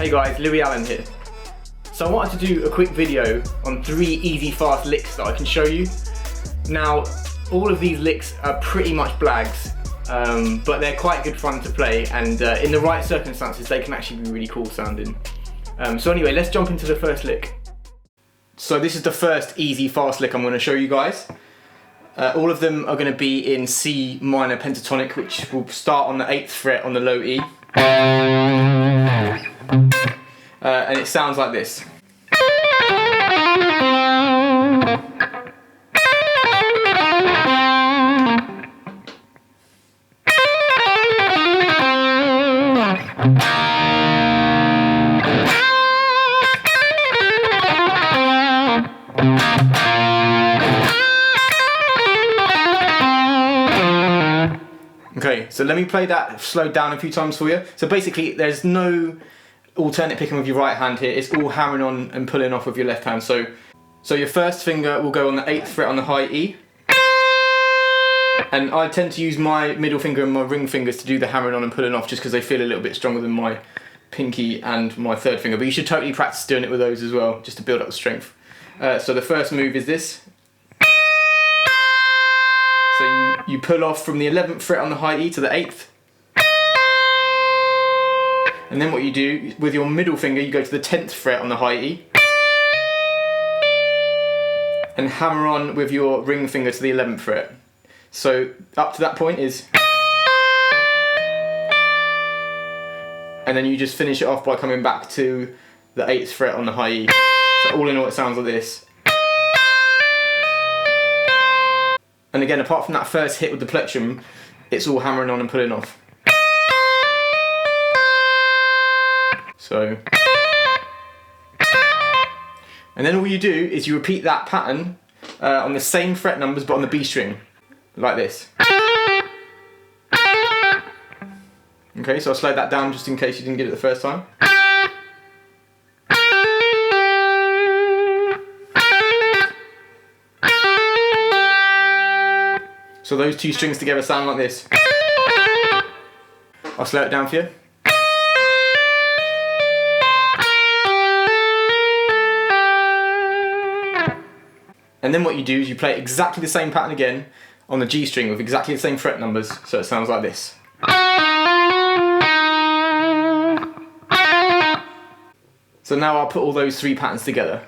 Hey guys, LEWIE here. So I wanted to do a quick video on 3 easy fast licks that I can show you. Now, all of these licks are pretty much blags, but they're quite good fun to play, and in the right circumstances they can actually be really cool sounding. So anyway, let's jump into the first lick. So this is the first easy fast lick I'm going to show you guys. All of them are going to be in C minor pentatonic, which will start on the 8th fret on the low E. And it sounds like this. Okay, so let me play that slowed down a few times for you. So basically there's no alternate picking with your right hand here, it's all hammering on and pulling off with your left hand. So your first finger will go on the 8th fret on the high E. And I tend to use my middle finger and my ring fingers to do the hammering on and pulling off just because they feel a little bit stronger than my pinky and my third finger. But you should totally practice doing it with those as well, just to build up the strength. So the first move is this. So you pull off from the 11th fret on the high E to the 8th. And then what you do, with your middle finger, you go to the 10th fret on the high E. And hammer on with your ring finger to the 11th fret. So up to that point is... And then you just finish it off by coming back to the 8th fret on the high E. So all in all it sounds like this. And again, apart from that first hit with the plectrum, it's all hammering on and pulling off. So, and then all you do is you repeat that pattern on the same fret numbers but on the B string, like this. Okay, so I'll slow that down just in case you didn't get it the first time. So those two strings together sound like this. I'll slow it down for you. And then what you do is you play exactly the same pattern again on the G string with exactly the same fret numbers, so it sounds like this. So now I'll put all those 3 patterns together.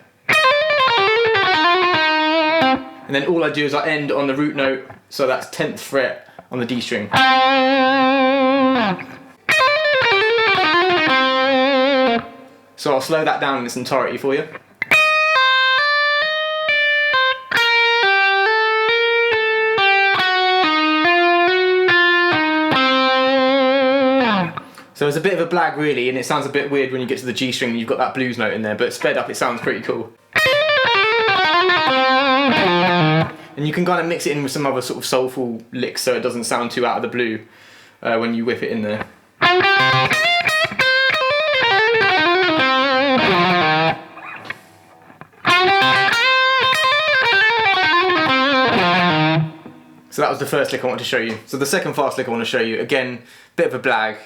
And then all I do is I end on the root note, so that's 10th fret on the D string. So I'll slow that down in its entirety for you. So it's a bit of a blag really, and it sounds a bit weird when you get to the G string and you've got that blues note in there, but sped up it sounds pretty cool. And you can kind of mix it in with some other sort of soulful licks so it doesn't sound too out of the blue when you whip it in there. So that was the first lick I wanted to show you. So the second fast lick I want to show you, again, bit of a blag,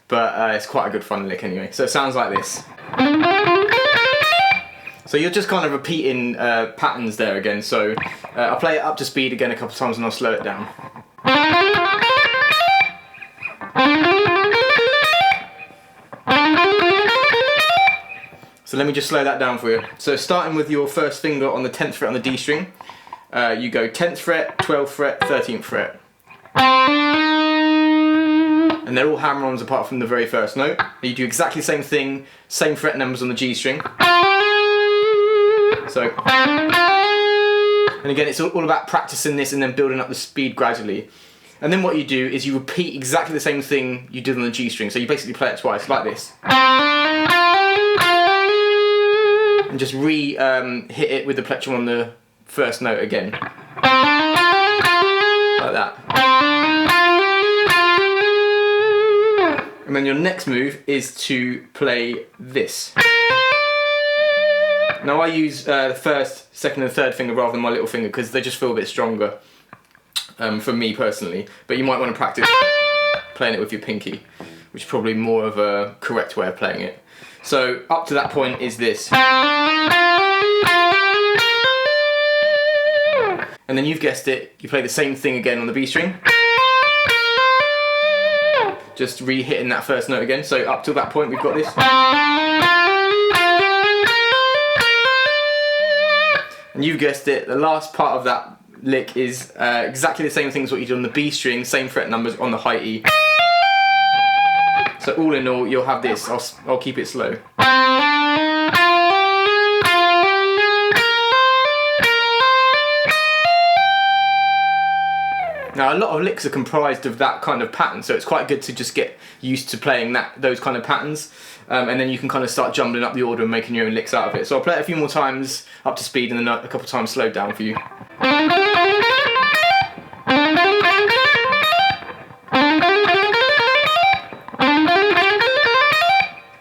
but it's quite a good fun lick anyway. So it sounds like this. So you're just kind of repeating patterns there again, so I'll play it up to speed again a couple of times and I'll slow it down. So let me just slow that down for you. So starting with your first finger on the 10th fret on the D string, you go 10th fret, 12th fret, 13th fret. And they're all hammer-ons apart from the very first note. You do exactly the same thing, same fret numbers on the G string. So, and again it's all about practicing this and then building up the speed gradually. And then what you do is you repeat exactly the same thing you did on the G string, so you basically play it twice, like this. And just hit it with the plectrum on the first note again. Like that. And then your next move is to play this. Now I use the first, second and third finger rather than my little finger because they just feel a bit stronger for me personally, but you might want to practice playing it with your pinky, which is probably more of a correct way of playing it. So up to that point is this. And then you've guessed it, you play the same thing again on the B string. Just re-hitting that first note again. So up to that point we've got this. And you've guessed it, the last part of that lick is exactly the same thing as what you did on the B string, same fret numbers on the high E. So all in all, you'll have this. I'll keep it slow. Now a lot of licks are comprised of that kind of pattern, so it's quite good to just get used to playing those kind of patterns, and then you can kind of start jumbling up the order and making your own licks out of it. So I'll play it a few more times up to speed and then a couple of times slowed down for you.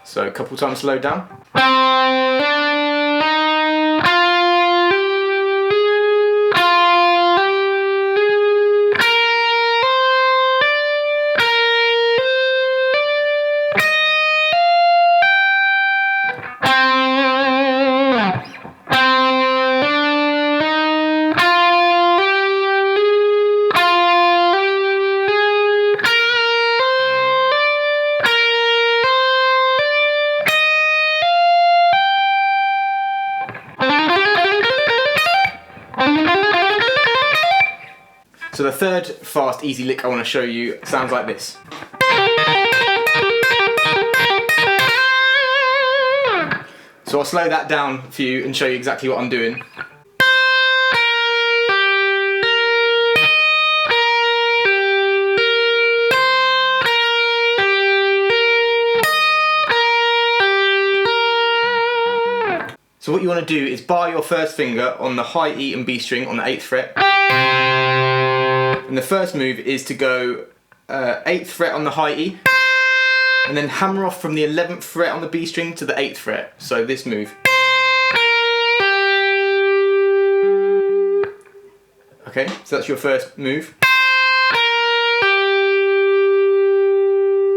So a couple of times slowed down. So the third fast, easy lick I want to show you sounds like this. So I'll slow that down for you and show you exactly what I'm doing. So what you want to do is bar your first finger on the high E and B string on the 8th fret. And the first move is to go 8th fret on the high E, and then hammer off from the 11th fret on the B string to the 8th fret. So this move. Okay, so that's your first move.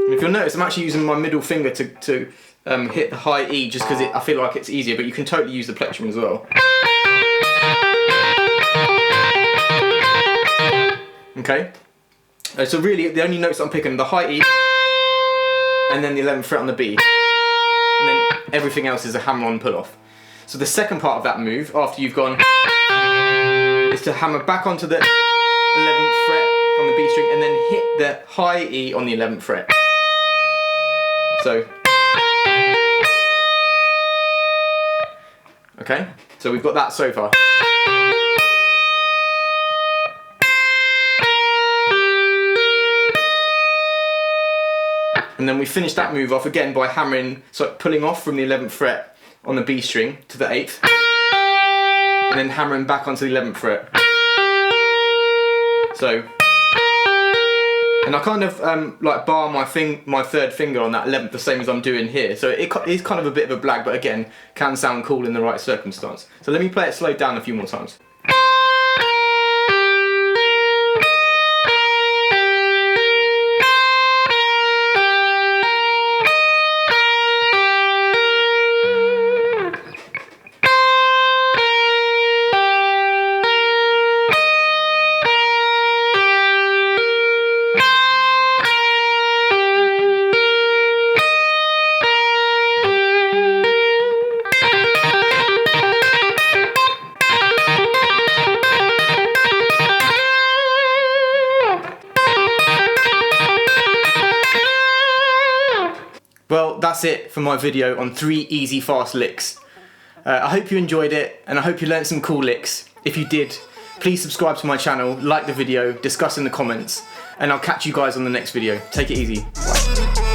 And if you'll notice, I'm actually using my middle finger to hit the high E just because I feel like it's easier, but you can totally use the plectrum as well. Okay, so really the only notes I'm picking are the high E and then the 11th fret on the B, and then everything else is a hammer-on pull-off. So the second part of that move, after you've gone, is to hammer back onto the 11th fret on the B string and then hit the high E on the 11th fret. So, okay, so we've got that so far. And then we finish that move off again by hammering, so pulling off from the 11th fret on the B string to the 8th, and then hammering back onto the 11th fret. So, and I kind of like bar my third finger on that 11th the same as I'm doing here. So it is kind of a bit of a blag, but again, can sound cool in the right circumstance. So let me play it slowed down a few more times. Well, that's it for my video on 3 easy fast licks. I hope you enjoyed it, and I hope you learned some cool licks. If you did, please subscribe to my channel, like the video, discuss in the comments, and I'll catch you guys on the next video. Take it easy. Bye.